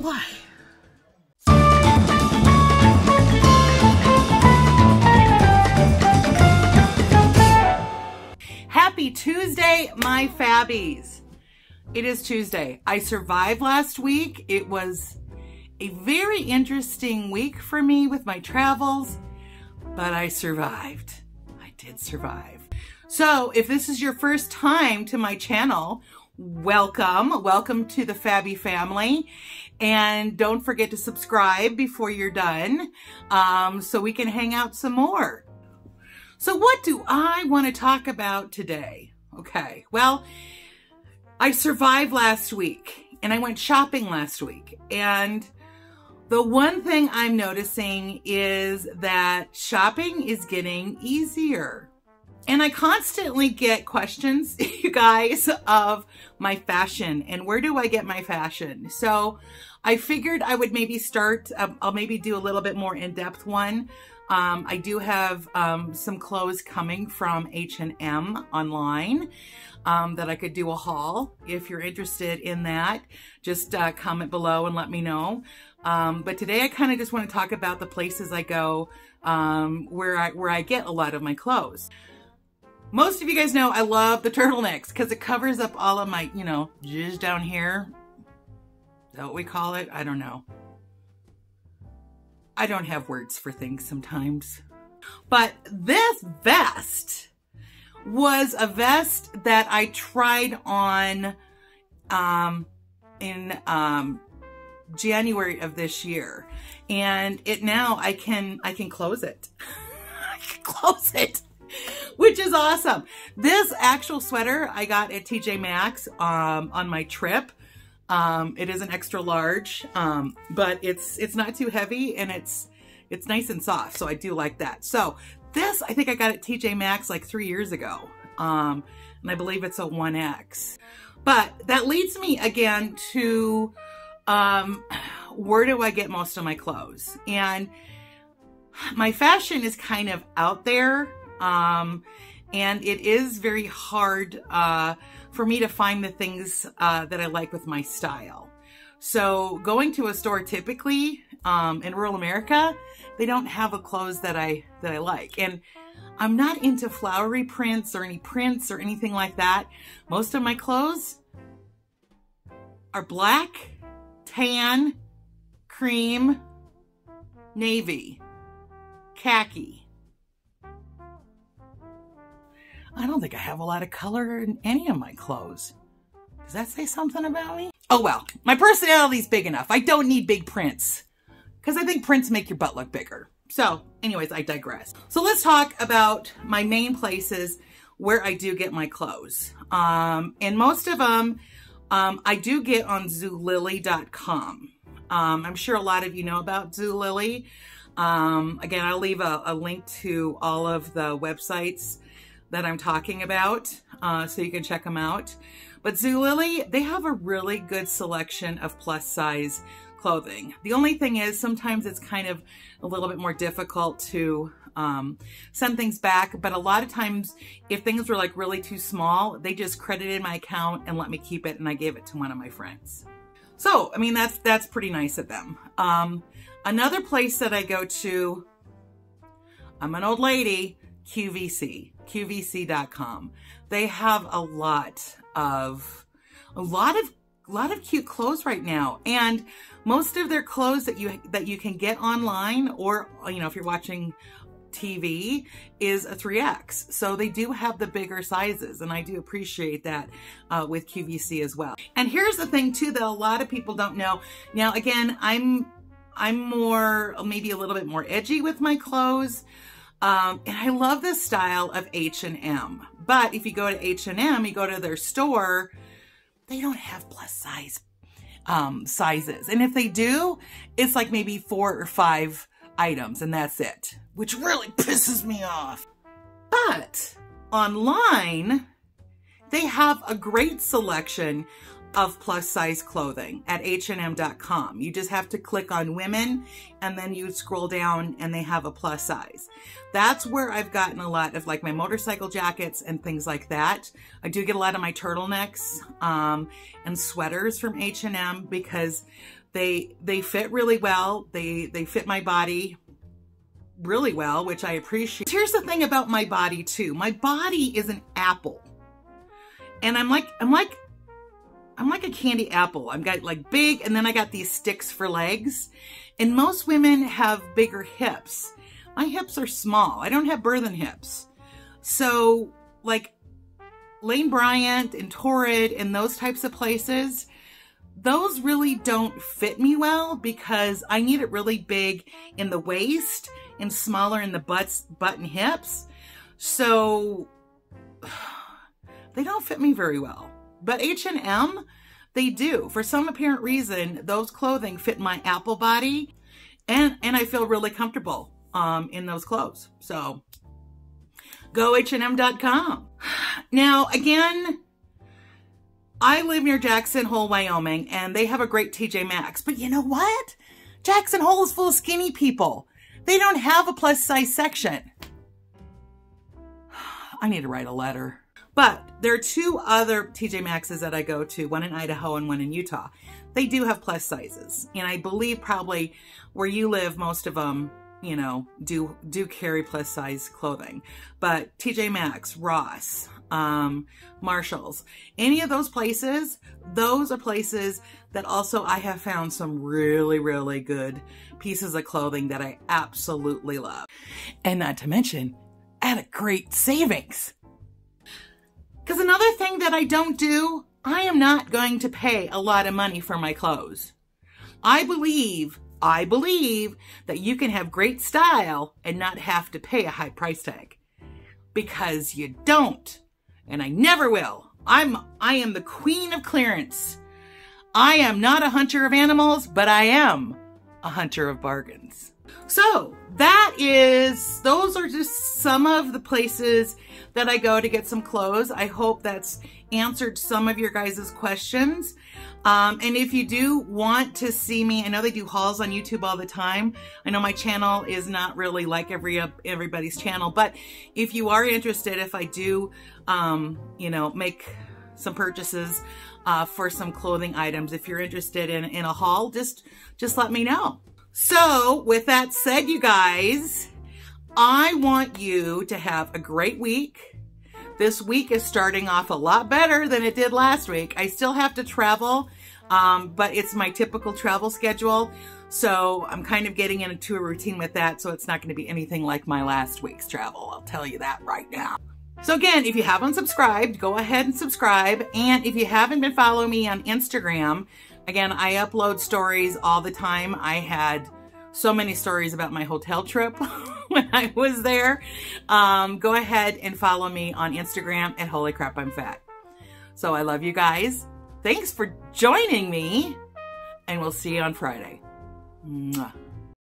play. Happy Tuesday, my Fabbies. It is Tuesday. I survived last week. It was a very interesting week for me with my travels, but I survived. I did survive. So if this is your first time to my channel, welcome. Welcome to the Fabby family. And don't forget to subscribe before you're done so we can hang out some more. So what do I want to talk about today? Okay, well, I survived last week and I went shopping last week. And the one thing I'm noticing is that shopping is getting easier. And I constantly get questions, you guys, of my fashion and where do I get my fashion? So I figured I would maybe start, I'll maybe do a little bit more in-depth one. I do have some clothes coming from H&M online that I could do a haul. If you're interested in that, just comment below and let me know. But today I kind of just want to talk about the places I go where I get a lot of my clothes. Most of you guys know I love the turtlenecks because it covers up all of my, you know, jizz down here. Is that what we call it? I don't know. I don't have words for things sometimes. But this vest was a vest that I tried on in January of this year. And it now I can close it. I can close it, which is awesome. This actual sweater I got at TJ Maxx on my trip. It is an extra large, but it's not too heavy and it's nice and soft. So I do like that. So this, I think I got at TJ Maxx like 3 years ago. And I believe it's a 1X, but that leads me again to, where do I get most of my clothes? And my fashion is kind of out there. And it is very hard, for me to find the things that I like with my style. So going to a store typically in rural America, they don't have the clothes that I like. And I'm not into flowery prints or any prints or anything like that. Most of my clothes are black, tan, cream, navy, khaki. I don't think I have a lot of color in any of my clothes. Does that say something about me? Oh well, my personality is big enough. I don't need big prints because I think prints make your butt look bigger. So anyways, I digress. So let's talk about my main places where I do get my clothes. And most of them I do get on Zulily.com. I'm sure a lot of you know about Zulily. Again, I'll leave a link to all of the websites that I'm talking about, so you can check them out. But Zulily, they have a really good selection of plus size clothing. The only thing is sometimes it's kind of a little bit more difficult to send things back, but a lot of times if things were like really too small, they just credited my account and let me keep it, and I gave it to one of my friends. So, I mean, that's pretty nice of them. Another place that I go to, I'm an old lady, QVC.com. They have a lot of cute clothes right now, and most of their clothes that you can get online, or you know, if you're watching TV, is a 3X. So they do have the bigger sizes, and I do appreciate that with QVC as well. And here's the thing too that a lot of people don't know. Now again, I'm more, maybe a little bit more edgy with my clothes. And I love the style of H&M, but if you go to H&M, you go to their store, they don't have plus size sizes. And if they do, it's like maybe 4 or 5 items and that's it, which really pisses me off. But online, they have a great selection of plus size clothing at H&M.com. You just have to click on women and then you scroll down and they have a plus size. That's where I've gotten a lot of like my motorcycle jackets and things like that. I do get a lot of my turtlenecks and sweaters from H&M because They fit really well. They fit my body really well, which I appreciate. Here's the thing about my body too. My body is an apple. And I'm like a candy apple. I've got like big, and then I got these sticks for legs. And most women have bigger hips. My hips are small. I don't have birthing hips. So like Lane Bryant and Torrid and those types of places, those really don't fit me well because I need it really big in the waist and smaller in the butt and hips. So they don't fit me very well. But H&M, they do. For some apparent reason, those clothing fit my apple body, and I feel really comfortable in those clothes. So go H&M.com. Now, again, I live near Jackson Hole, Wyoming, and they have a great TJ Maxx. But you know what? Jackson Hole is full of skinny people. They don't have a plus size section. I need to write a letter. But there are two other TJ Maxxes that I go to, one in Idaho and one in Utah. They do have plus sizes. And I believe probably where you live, most of them, you know, do carry plus size clothing. But TJ Maxx, Ross, Marshalls, any of those places, those are places that also I have found some really, really good pieces of clothing that I absolutely love. And not to mention, at a great savings. Because another thing that I don't do, I am not going to pay a lot of money for my clothes. I believe that you can have great style and not have to pay a high price tag. Because you don't. And I never will. I am the queen of clearance. I am not a hunter of animals, but I am a hunter of bargains. So those are just some of the places that I go to get some clothes. I hope that's answered some of your guys' questions. And if you do want to see me, I know they do hauls on YouTube all the time. I know my channel is not really like everybody's channel, but if you are interested, if I do, you know, make some purchases for some clothing items, if you're interested in a haul, just let me know. So with that said, you guys, I want you to have a great week. This week is starting off a lot better than it did last week. I still have to travel, but it's my typical travel schedule. So I'm kind of getting into a routine with that. So it's not going to be anything like my last week's travel. I'll tell you that right now. So again, if you haven't subscribed, go ahead and subscribe. And if you haven't been following me on Instagram, again, I upload stories all the time. I had so many stories about my hotel trip when I was there. Go ahead and follow me on Instagram at Holy Crap I'm Fat. So I love you guys. Thanks for joining me, and we'll see you on Friday. Mwah.